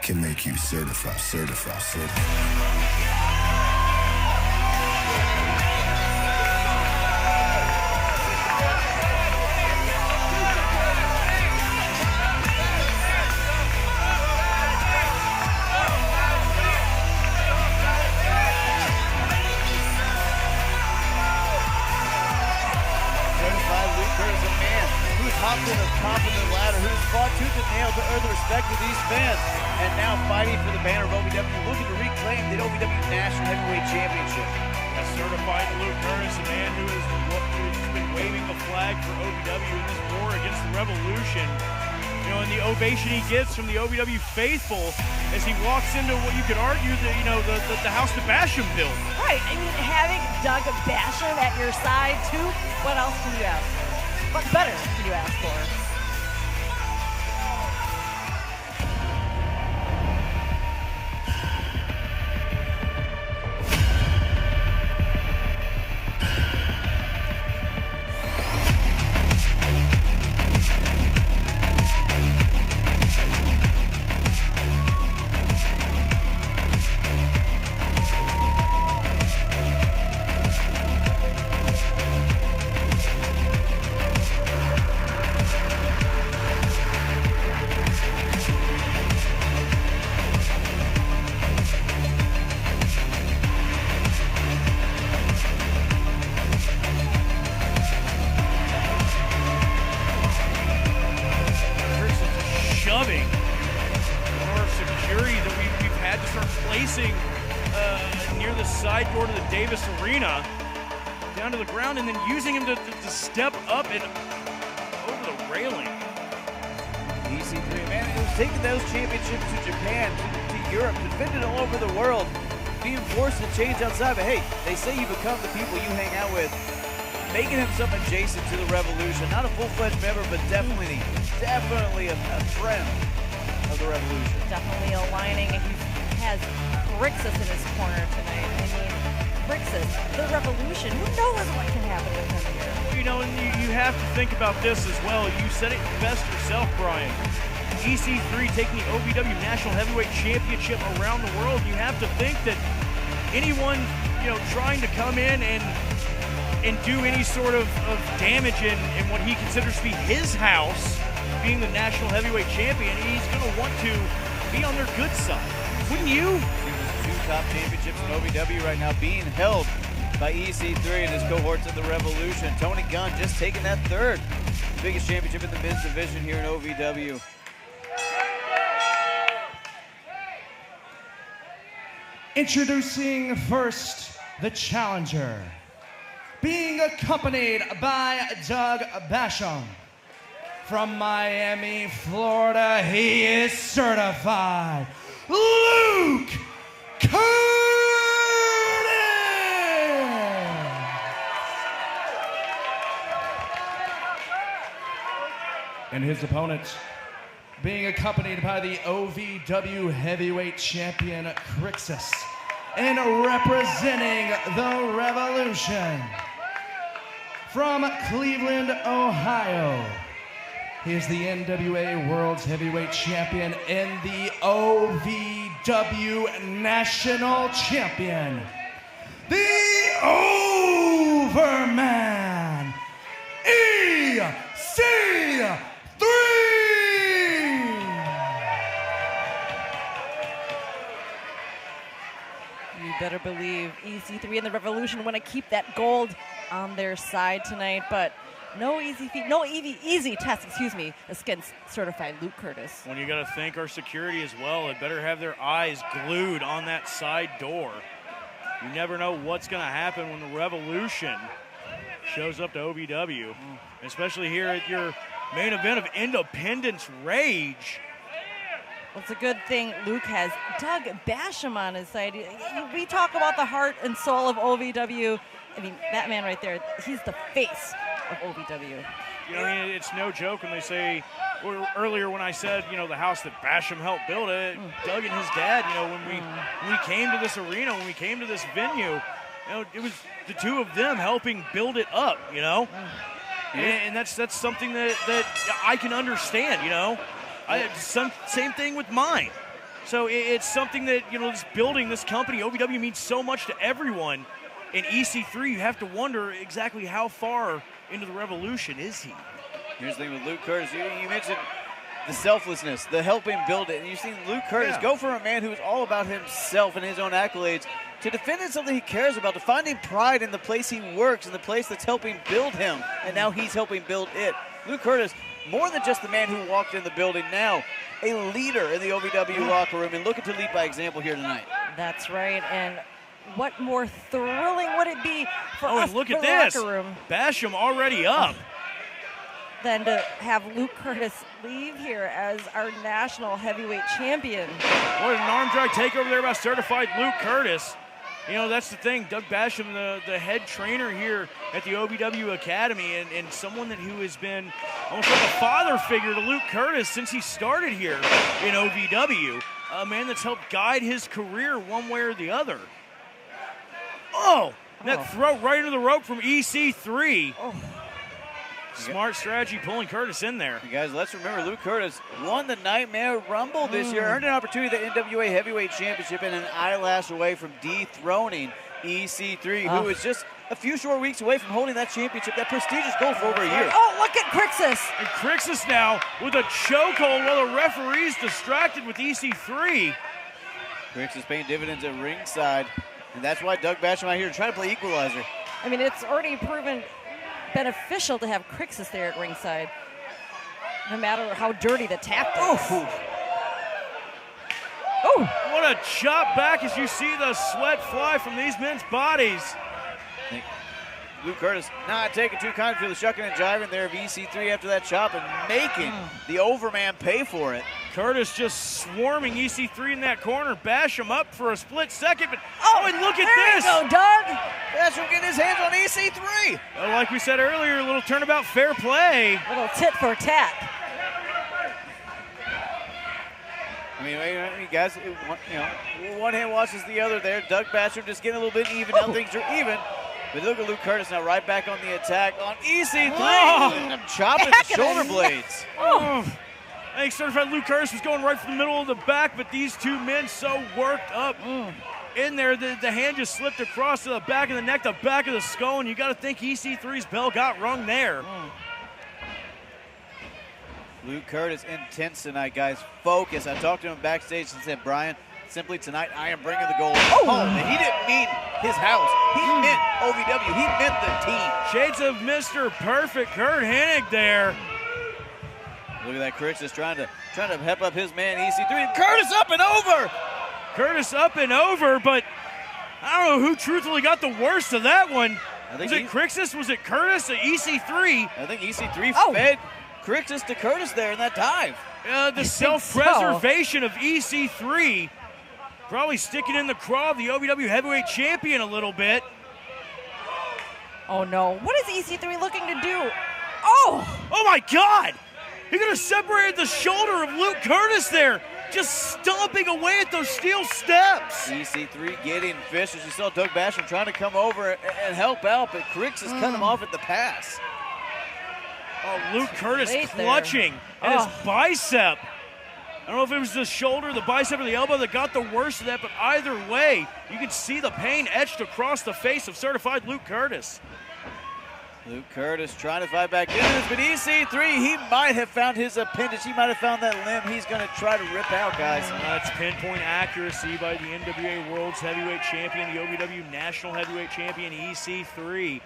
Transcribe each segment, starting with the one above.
can make you certified. Hopped to the top of the ladder, who's fought tooth and nail to earn the respect of these fans, and now fighting for the banner of OVW, looking to reclaim the OVW National Heavyweight Championship. A certified Luke Kurtis, a man who's been waving the flag for OVW in this war against the Revolution. You know, and the ovation he gets from the OVW faithful as he walks into what you could argue the house that Basham built. Right, I mean, having Doug Basham at your side too, what else can you ask for? What better can you ask for? Near the side door to the Davis Arena, down to the ground, and then using him to step up and over the railing. EC3, man, it was taking those championships to Japan, to Europe, defended all over the world, being forced to change outside. But hey, they say you become the people you hang out with. Making himself adjacent to the Revolution, not a full-fledged member, but definitely a friend of the Revolution. Definitely aligning. He has Crixus in his corner tonight. I mean, Crixus, the Revolution, who knows what can happen with him here? You know, and you have to think about this as well. You said it best yourself, Brian. EC3 taking the OVW National Heavyweight Championship around the world. You have to think that anyone, trying to come in and do any sort of damage in what he considers to be his house, being the National Heavyweight Champion, he's going to want to be on their good side. Wouldn't you? Two top championships in OVW right now being held by EC3 and his cohorts of the Revolution. Tony Gunn just taking that third biggest championship in the men's division here in OVW. Introducing first the challenger, being accompanied by Doug Basham. From Miami, Florida, he is certified Luke Kurtis! And his opponent, being accompanied by the OVW Heavyweight Champion Crixus, and representing the Revolution. From Cleveland, Ohio, he is the NWA World's Heavyweight Champion and the OVW National Champion, the overMAN, EC3! You better believe EC3 and the Revolution want to keep that gold on their side tonight, but no easy test, against certified Luke Kurtis. When you got to thank our security as well, it better have their eyes glued on that side door. You never know what's going to happen when the Revolution shows up to OVW, especially here at your main event of Independence Rage. Well, it's a good thing Luke has Doug Basham on his side. We talk about the heart and soul of OVW. I mean, that man right there, he's the face of OVW. It's no joke when they say, earlier when I said, the house that Basham helped build it, Doug and his dad, when we came to this arena, when we came to this venue, it was the two of them helping build it up, and that's something that I can understand, same thing with mine. So it's something that, this building, this company, OVW, means so much to everyone. In EC3, you have to wonder exactly how far into the revolution is he. Here's the thing with Luke Curtis. You mentioned the selflessness, the helping build it. And you've seen Luke Curtis go for a man who's all about himself and his own accolades to defending something he cares about, to finding pride in the place he works and the place that's helping build him. And now he's helping build it. Luke Curtis, more than just the man who walked in the building, now a leader in the OVW locker room and looking to lead by example here tonight. That's right. And what more thrilling would it be for us look for at the this. locker room Basham already up. than to have Luke Curtis leave here as our national heavyweight champion. What an arm drag takeover there by certified Luke Curtis. That's the thing. Doug Basham, the head trainer here at the OVW Academy, and someone who has been almost like a father figure to Luke Curtis since he started here in OVW. A man that's helped guide his career one way or the other. That throw right into the rope from EC3. Smart strategy pulling Curtis in there. And guys, let's remember Luke Curtis won the Nightmare Rumble this year, earned an opportunity at the NWA Heavyweight Championship, and an eyelash away from dethroning EC3, who is just a few short weeks away from holding that championship, that prestigious goal for over a year. Oh, look at Crixus. And Crixus now with a chokehold while the referee's distracted with EC3. Crixus paying dividends at ringside, and that's why Doug Basham out here trying to play equalizer. I mean, it's already proven beneficial to have Crixus there at ringside, no matter how dirty the tactics. What a chop back as you see the sweat fly from these men's bodies. Luke Curtis not taking too kind to the shucking and jiving there of EC3 after that chop and making the overman pay for it. Curtis just swarming EC3 in that corner. Bash him up for a split second. But and look at this. There you go, Doug. Basham getting his hands on EC3. Well, like we said earlier, a little turnabout fair play. Little tit for tat. I mean, guys, one hand washes the other there. Doug Basham just getting a little bit even. Now things are even. But look at Luke Curtis now right back on the attack on EC3. Chopping the shoulder blades. I think certified Luke Curtis was going right for the middle of the back, but these two men so worked up in there. The hand just slipped across to the back of the neck, the back of the skull, and you got to think EC3's bell got rung there. Luke Curtis intense tonight, guys. Focus. I talked to him backstage and said, Brian, simply tonight I am bringing the gold home. And he didn't mean his house. He meant OVW. He meant the team. Shades of Mr. Perfect Kurt Hennig there. Look at that, Kurtis trying to pep up his man EC3. And Curtis up and over. Curtis up and over, but I don't know who truthfully got the worst of that one. Was it Crixus? Was it Curtis? EC3? I think EC3 fed Crixus to Curtis there in that dive. The self-preservation of EC3 probably sticking in the craw of the OVW Heavyweight Champion a little bit. Oh no, what is EC3 looking to do? Oh my God! He could have separated the shoulder of Luke Curtis there, just stomping away at those steel steps. EC3 getting vicious. You saw Doug Basham trying to come over and help out, but Crixus cut him off at the pass. Luke Curtis clutching at his bicep. I don't know if it was the shoulder, the bicep, or the elbow that got the worst of that, but either way, you can see the pain etched across the face of certified Luke Curtis. Luke Curtis trying to fight back into this, but EC3, he might have found his appendage. He might have found that limb he's going to try to rip out, guys. That's pinpoint accuracy by the NWA World's Heavyweight Champion, the OVW National Heavyweight Champion, EC3.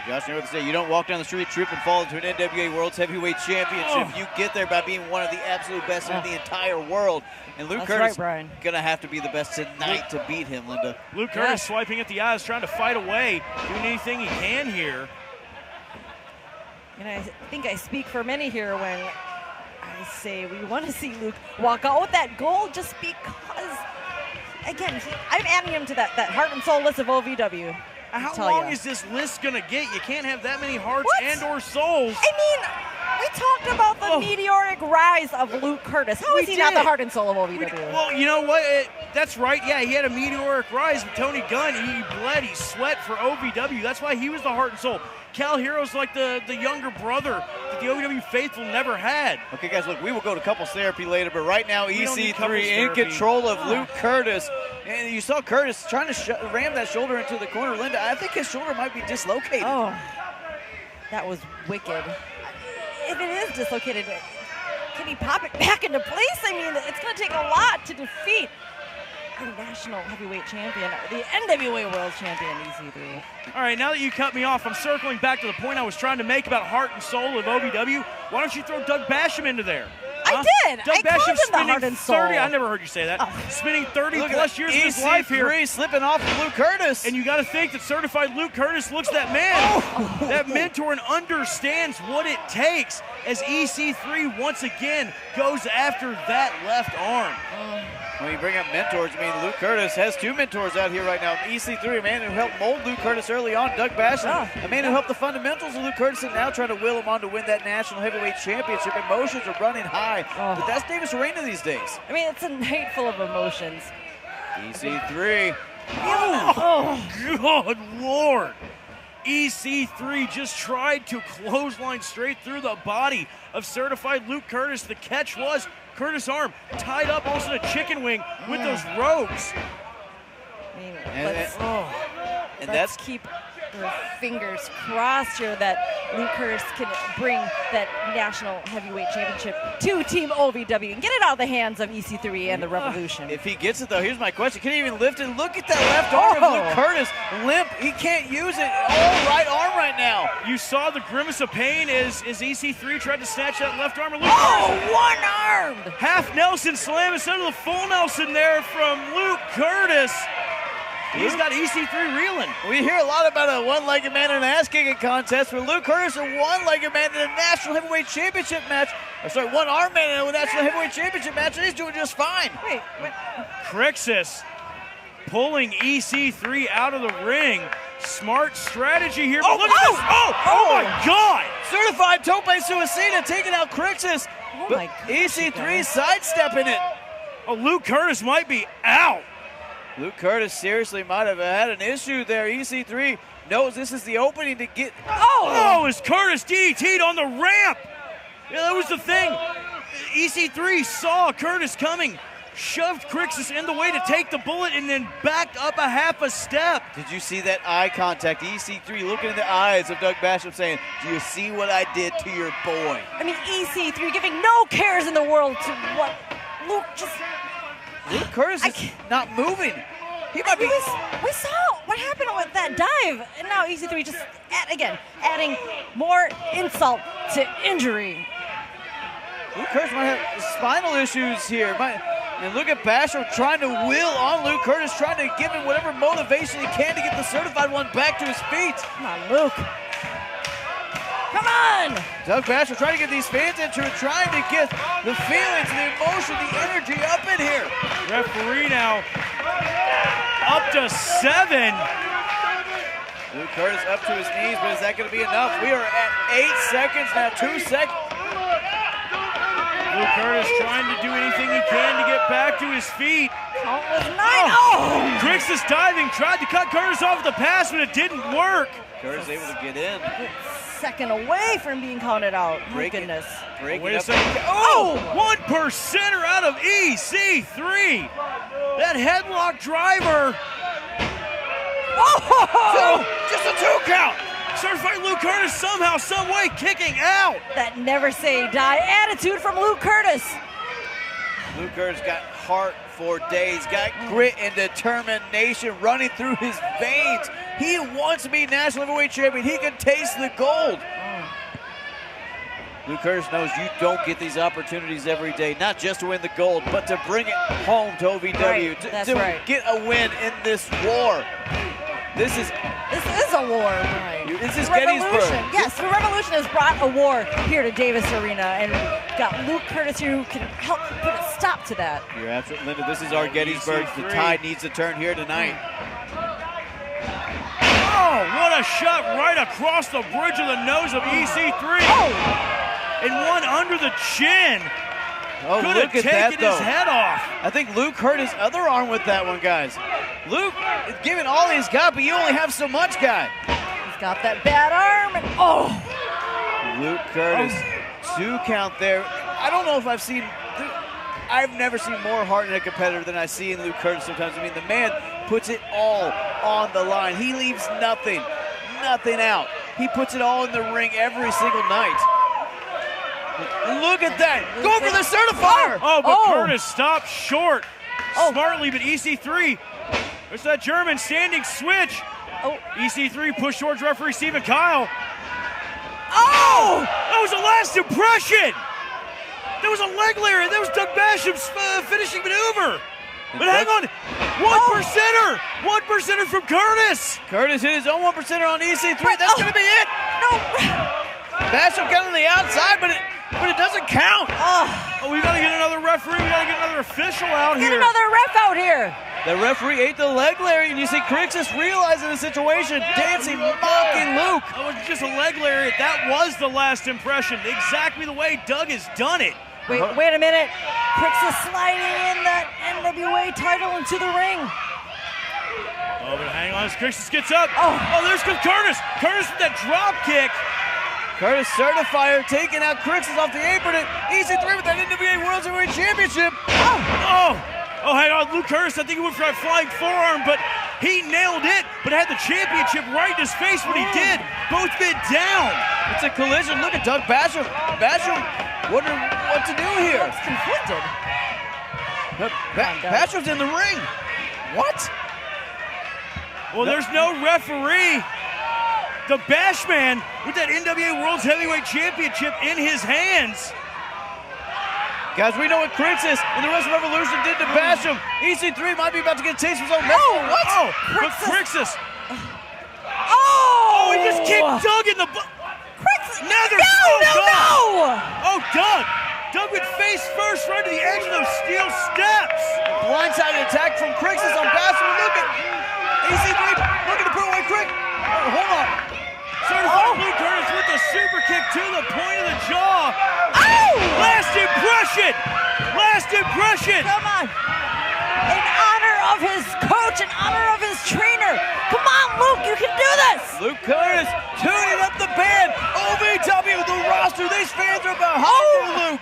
Josh, you know what they say, you don't walk down the street, trip, and fall into an NWA World's Heavyweight Championship. You get there by being one of the absolute best in the entire world. And Luke Curtis going to have to be the best tonight to beat him, Linda. Luke Curtis swiping at the eyes, trying to fight away, doing anything he can here. And I think I speak for many here when I say we want to see Luke walk out with that goal just because, again, I'm adding him to that heart and soul list of OVW. How long is this list going to get? You can't have that many hearts and or souls. I mean, we talked about the meteoric rise of Luke Curtis. How is he not the heart and soul of OVW? Well, you know what? That's right. Yeah, he had a meteoric rise with Tony Gunn. He bled, he sweat for OVW. That's why he was the heart and soul. Cal Hero's like the younger brother that the OVW faithful never had. Okay, guys, look, we will go to couples therapy later, but right now We don't need EC3 couples in therapy. control of Luke Kurtis. And you saw Kurtis trying to ram that shoulder into the corner. Linda, I think his shoulder might be dislocated. Oh, that was wicked. If it is dislocated, can he pop it back into place? I mean, it's going to take a lot to defeat our national heavyweight champion, the NWA world champion, EC3. All right, now that you cut me off, I'm circling back to the point I was trying to make about heart and soul of OVW. Why don't you throw Doug Basham into there? I did. Doug I called Basham's him the spending heart and soul. 30. I never heard you say that. Oh. Spending 30 Look at plus that. years of his life here. EC3 slipping off of Luke Kurtis. And you got to think that certified Luke Kurtis looks at that man, that mentor, and understands what it takes as EC3 once again goes after that left arm. When you bring up mentors, I mean, Luke Kurtis has two mentors out here right now. EC3, a man who helped mold Luke Kurtis early on, Doug Basham, a man who helped the fundamentals of Luke Kurtis, and now trying to will him on to win that national heavyweight championship. Emotions are running high, but that's Davis Arena these days. I mean, it's a night full of emotions. EC3. Oh, good Lord. EC3 just tried to clothesline straight through the body of certified Luke Kurtis. The catch was Kurtis' arm tied up almost in a chicken wing with those ropes. I mean, And let's keep our fingers crossed here that Luke Kurtis can bring that national heavyweight championship to Team OVW and get it out of the hands of EC3 and the Revolution. If he gets it, though, here's my question. Can he even lift it? Look at that left arm of Luke Kurtis. Limp. He can't use it. All right arm right now. You saw the grimace of pain as EC3 tried to snatch that left arm of Luke Kurtis. One-armed! Half Nelson slam instead of the full Nelson there from Luke Kurtis. He's got EC3 reeling. We hear a lot about a one-legged man in an ass-kicking contest, but Luke Kurtis, a one-legged man in a national heavyweight championship match. Or sorry, one-arm man in a national heavyweight championship match, and he's doing just fine. Wait. Crixus pulling EC3 out of the ring. Smart strategy here. Look at this. Oh my God. Certified tope suicida taking out Crixus. Oh But my gosh, EC3 sidestepping it. Oh, Luke Kurtis might be out. Luke Kurtis seriously might have had an issue there. EC3 knows this is the opening to get. Oh, is Kurtis DDT'd on the ramp. Yeah, that was the thing. EC3 saw Kurtis coming, shoved Crixus in the way to take the bullet, and then backed up a half a step. Did you see that eye contact? EC3 looking in the eyes of Doug Basham saying, do you see what I did to your boy? I mean, EC3 giving no cares in the world to what Luke just... Luke Kurtis is not moving. He might be. We saw what happened with that dive, and now EC3 just, adding more insult to injury. Luke Kurtis might have spinal issues here. And look at Basham trying to will on Luke Kurtis, trying to give him whatever motivation he can to get the certified one back to his feet. Come on, Luke. Come on! Doug Basham trying to get these fans into it, trying to get the feelings, the emotion, the energy up in here. Referee now up to 7. Luke Kurtis up to his knees, but is that going to be enough? We are at 8 seconds now, 2 seconds. Luke Kurtis trying to do anything he can to get back to his feet. Count was 9. Crixus diving, tried to cut Kurtis off the pass, but it didn't work. Kurtis able to get in. Second away from being counted out. My goodness. Wait a second. Oh! 1%er out of EC3. That headlock driver. Oh! Just a 2 count. Certified Luke Kurtis somehow, some way kicking out. That never say die attitude from Luke Kurtis. Luke Kurtis got heart for days, got grit and determination running through his veins. He wants to be national heavyweight champion. He can taste the gold. Luke Kurtis knows you don't get these opportunities every day, not just to win the gold, but to bring it home to OVW, Right, to get a win in this war. This is a war, right? This is The Revolution. Gettysburg. Yes, the Revolution has brought a war here to Davis Arena, and got Luke Kurtis here who can help put a stop to that. You're absolutely, Linda, this is our Gettysburg. The tide needs to turn here tonight. Oh, what a shot right across the bridge of the nose of EC3. And one under the chin. Oh, could look have at that, taken his though. head off. I think Luke hurt his other arm with that one, guys. Luke is giving all he's got, but you only have so much, guy. He's got that bad arm, and Luke Kurtis, 2 count there. I don't know if I've never seen more heart in a competitor than I see in Luke Kurtis sometimes. I mean, the man puts it all on the line. He leaves nothing out. He puts it all in the ring every single night. Look at that. Go for the certifier. But Kurtis stopped short. Smartly, but EC3, there's that German standing switch. EC3 pushed towards referee Stephen Kyle. That was the last impression. That was a leg lariat. That was Doug Basham's finishing maneuver. But hang on, 1%er from Kurtis. Kurtis hit his own 1%er on EC3. That's going to be it. No. Basham got on the outside, but it doesn't count. We got to get another referee. We got to get another official out here. Get another ref out here. The referee ate the leg lariat, and you see Crixus realizing the situation, dancing, mocking Luke. That was just a leg lariat. That was the last impression. Exactly the way Doug has done it. Wait a minute. Crixus sliding in that NWA title into the ring. But hang on as Crixus gets up. There's Kurtis. Kurtis with that drop kick. Kurtis certifier taking out Crixus off the apron. EC3 with that NWA World Heavyweight Championship. Hang on, Luke Kurtis, I think he went for a flying forearm, but he nailed it, but had the championship right in his face when he did. Both men down. It's a collision. Look at Doug Basham. Basham wondering what to do here. Looks conflicted. Basham's in the ring. What? Well, there's no referee. The Bashman with that NWA World Heavyweight Championship in his hands. Guys, we know what Crixus and the rest of Revolution did to Basham. EC3 might be about to get a taste of his own medicine. What? But Crixus. He just kicked Doug in the butt. Crixus. No. Doug went face first right to the edge of those steel steps. Blindsided attack from Crixus on Basham. Look at EC3 looking to put away Crix. Hold on. Certified Luke Kurtis with the super kick to the point of the jaw. Last impression. Come on. In honor of his coach, in honor of his trainer. Come on, Luke, you can do this. Luke Kurtis tuning up the band. OVW, the roster. These fans are behind Luke.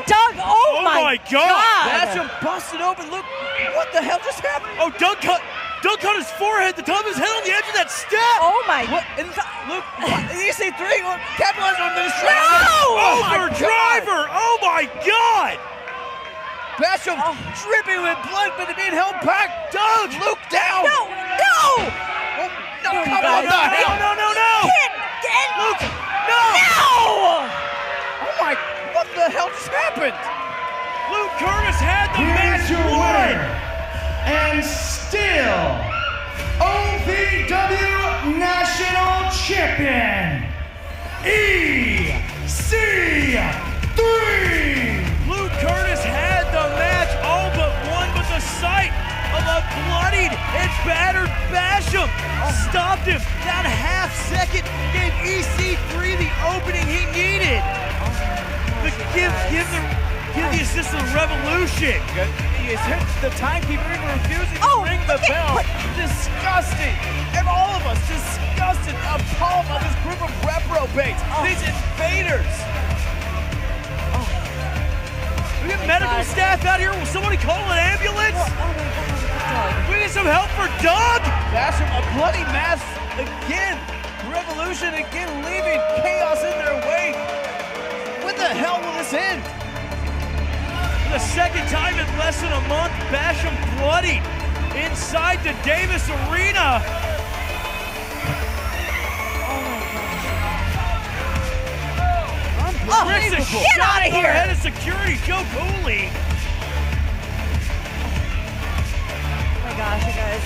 Doug, my God. Basham busted open. Look, what the hell just happened? Doug cut his forehead, the top of his head on the edge of that step. What? Look, EC3 capitalized on this. Driver! Oh my God! Basham dripping with blood, but being held back. Doug, Luke down. No! Come on, no! Luke, no! Oh my, what the hell just happened? Luke Kurtis had the match won. And still, OVW National Champion, EC3! Luke Kurtis had the match all but won, but the sight of a bloodied and battered Basham stopped him. That half second gave EC3 the opening he needed. But give the assist to the Revolution. The timekeeper even refusing to ring the bell. Disgusting. And all of us disgusted, appalled by this group of reprobates. These invaders. We have medical staff out here. Will somebody call an ambulance? We need some help for Doug. Basham, a bloody mess again. Revolution again leaving chaos in their wake. When the hell will this end? For the second time in less than a month, Basham bloodied inside the Davis Arena. Get out of here! Head of security, Joe Cooley. Oh my gosh, you guys.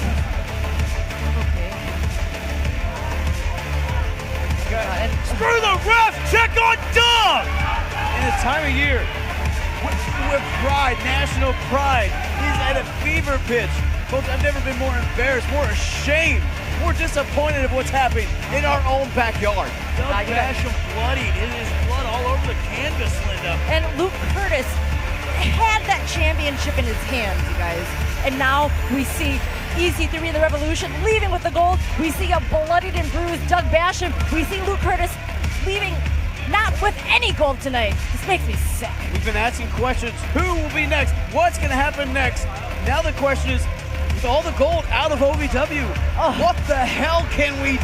Okay. Screw the ref! Check on Doug! In this time of year, with pride, national pride, he's at a fever pitch. Folks, I've never been more embarrassed, more ashamed, more disappointed of what's happening in our own backyard. Doug Basham bloodied. It is blood all over the canvas, Linda. And Luke Kurtis had that championship in his hands, you guys. And now we see EC3 in the Revolution leaving with the gold. We see a bloodied and bruised Doug Basham. We see Luke Kurtis leaving not with any gold tonight. This makes me sick. We've been asking questions. Who will be next? What's going to happen next? Now the question is, with all the gold out of OVW, what the hell can we do?